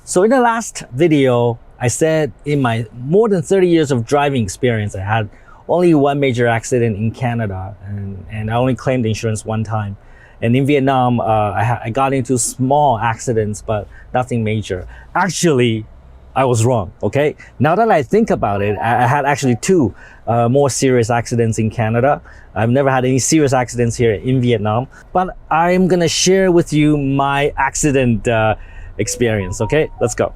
So in the last video, I said in my more than 30 years of driving experience, I had only one major accident in Canada, and I only claimed insurance one time. And in Vietnam, I got into small accidents, but nothing major. Actually, I was wrong, okay? Now that I think about it, I had actually two more serious accidents in Canada. I've never had any serious accidents here in Vietnam, but I'm gonna share with you my accident experience, okay? Let's go.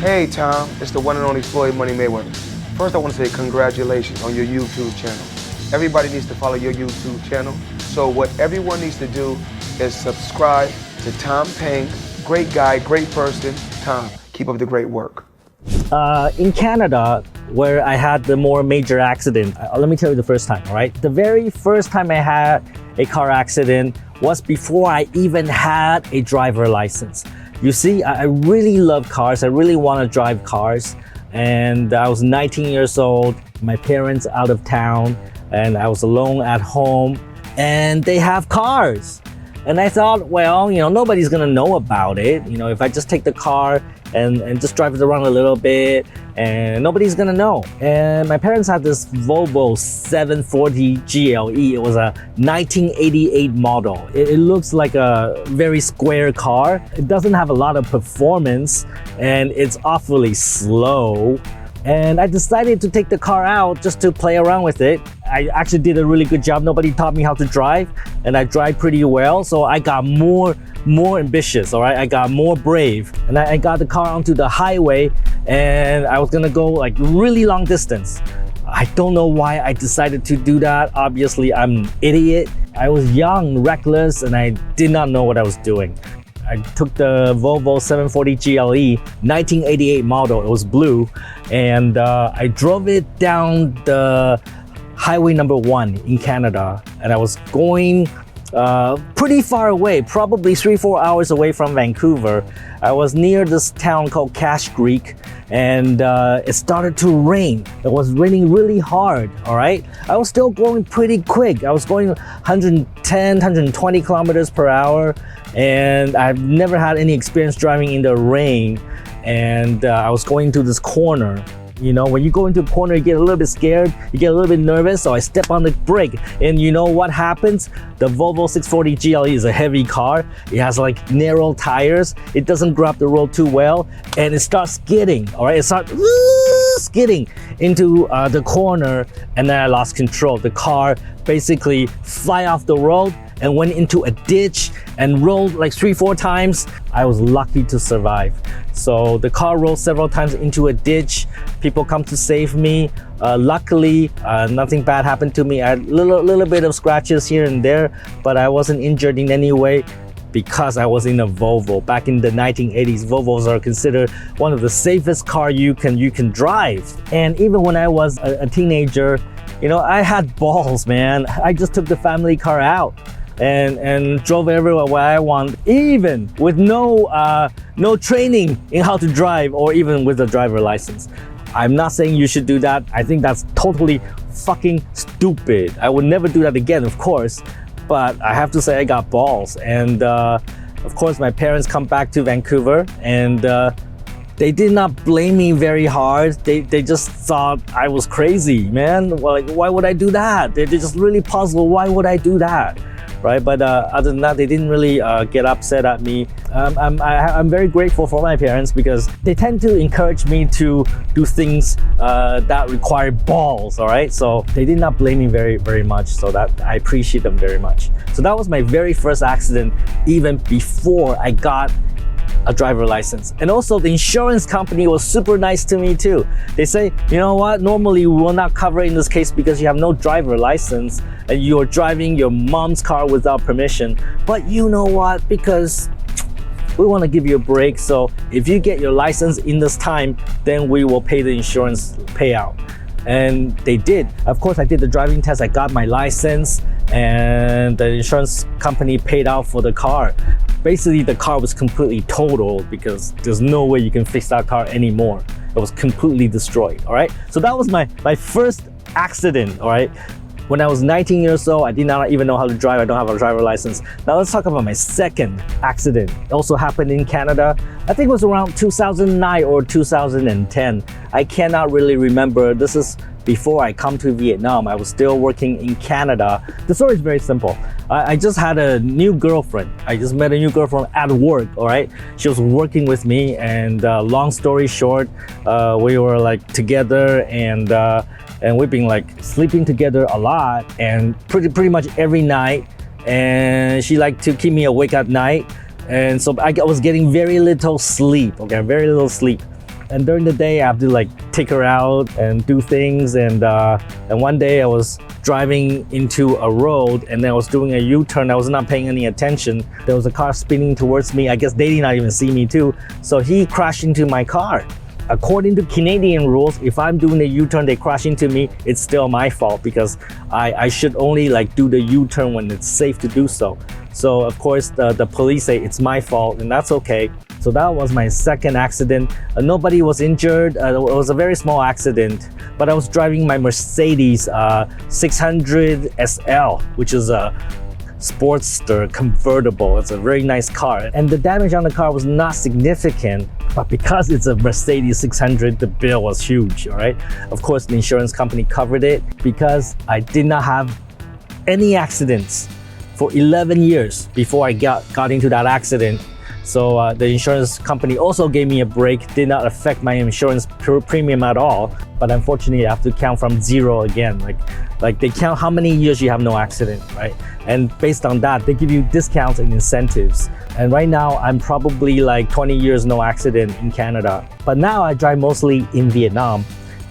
Hey Tom, it's the one and only Floyd Money Mayweather. First I want to say congratulations on your YouTube channel. Everybody needs to follow your YouTube channel. So what everyone needs to do is subscribe to Tom Payne. Great guy, great person. Tom, keep up the great work. In Canada, where I had the more major accident, let me tell you the first time, all right? The very first time I had a car accident was before I even had a driver license. You see, I really love cars. I really want to drive cars. And I was 19 years old, my parents out of town, and I was alone at home, and they have cars. And I thought, well, nobody's gonna know about it. If I just take the car and just drive it around a little bit, and nobody's gonna know. And my parents had this Volvo 740 GLE. It was a 1988 model. It looks like a very square car. It doesn't have a lot of performance, and it's awfully slow. And I decided to take the car out just to play around with it. I actually did a really good job. Nobody taught me how to drive, and I drive pretty well. So I got more ambitious, all right? I got more brave. And I got the car onto the highway, and I was gonna go like really long distance. I don't know why I decided to do that. Obviously, I'm an idiot. I was young, reckless, and I did not know what I was doing. I took the Volvo 740 GLE 1988 model. It was blue, and I drove it down the highway number 1 in Canada, and I was going pretty far away, probably 3-4 hours away from Vancouver. I was near this town called Cache Creek, and it started to rain. It was raining really hard, all right? I was still going pretty quick. I was going 110, 120 kilometers per hour, and I've never had any experience driving in the rain. And I was going to this corner. When you go into a corner, you get a little bit scared, you get a little bit nervous, so I step on the brake. And you know what happens? The Volvo 640 GLE is a heavy car. It has like narrow tires. It doesn't grab the road too well, and it starts skidding, all right? It starts skidding into the corner, and then I lost control. The car basically fly off the road and went into a ditch and rolled like 3-4 times. I was lucky to survive. So the car rolled several times into a ditch. People come to save me. Luckily, nothing bad happened to me. I had a little bit of scratches here and there, but I wasn't injured in any way because I was in a Volvo. Back in the 1980s, Volvos are considered one of the safest car you can drive. And even when I was a teenager, I had balls, man. I just took the family car out and drove everywhere where I want, even with no training in how to drive, or even with a driver license. I'm not saying you should do that. I think that's totally fucking stupid. I would never do that again, of course, but I have to say I got balls. And of course, my parents come back to Vancouver, and they did not blame me very hard. They just thought I was crazy, man. Like, why would I do that? They're just really puzzled. Why would I do that? Right? But other than that, they didn't really get upset at me. I'm very grateful for my parents because they tend to encourage me to do things that require balls, all right? So they did not blame me very, very much, so that I appreciate them very much. So that was my very first accident, even before I got a driver license. And also the insurance company was super nice to me too. They say, you know what, normally we will not cover in this case because you have no driver license and you're driving your mom's car without permission. But you know what, because we want to give you a break, so if you get your license in this time, then we will pay the insurance payout. And they did. Of course, I did the driving test, I got my license, and the insurance company paid out for the car. Basically, the car was completely totaled because there's no way you can fix that car anymore. It was completely destroyed, all right? So that was my first accident, all right? When I was 19 years old, I did not even know how to drive. I don't have a driver license. Now let's talk about my second accident. It also happened in Canada. I think it was around 2009 or 2010. I cannot really remember. This is before I come to Vietnam. I was still working in Canada. The story is very simple. I just had a new girlfriend. I just met a new girlfriend at work, all right? She was working with me, and long story short, we were like together, and we've been like sleeping together a lot, and pretty much every night. And she liked to keep me awake at night, and so I was getting very little sleep. Okay, very little sleep. And during the day, I have to like take her out and do things. And one day I was driving into a road, and then I was doing a U-turn. I was not paying any attention. There was a car spinning towards me. I guess they did not even see me too. So he crashed into my car. According to Canadian rules, if I'm doing a U-turn, they crash into me, it's still my fault because I should only like do the U-turn when it's safe to do so. So of course the police say it's my fault, and that's okay. So that was my second accident. Nobody was injured. It was a very small accident, but I was driving my Mercedes 600 SL, which is a Sportster convertible. It's a very nice car, and the damage on the car was not significant, but because it's a Mercedes 600, the bill was huge, all right? Of course, the insurance company covered it because I did not have any accidents for 11 years before I got into that accident. So the insurance company also gave me a break, did not affect my insurance premium at all. But unfortunately, I have to count from zero again. Like they count how many years you have no accident, right? And based on that, they give you discounts and incentives. And right now, I'm probably like 20 years no accident in Canada. But now I drive mostly in Vietnam.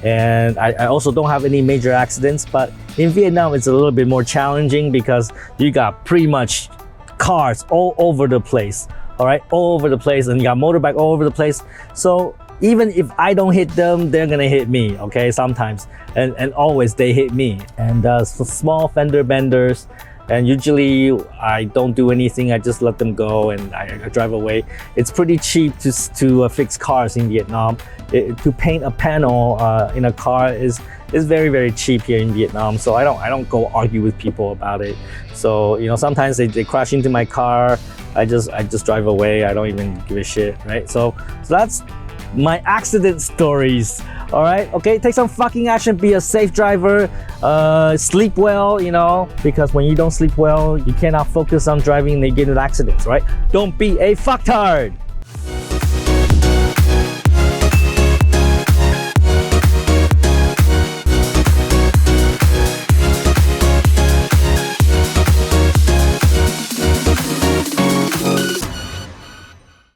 And I also don't have any major accidents. But in Vietnam, it's a little bit more challenging because you got pretty much cars all over the place. All right, all over the place, and you got motorbike all over the place. So even if I don't hit them, they're gonna hit me, okay, sometimes. And always they hit me. And so small fender benders, and usually I don't do anything, I just let them go and I drive away. It's pretty cheap to fix cars in Vietnam. To paint a panel in a car is very, very cheap here in Vietnam. So I don't go argue with people about it. So, you know, sometimes they crash into my car, I just drive away. I don't even give a shit, right? So that's my accident stories. All right, okay, take some fucking action, be a safe driver, sleep well, you know, because when you don't sleep well, you cannot focus on driving and they get into accidents, right? Don't be a fucktard.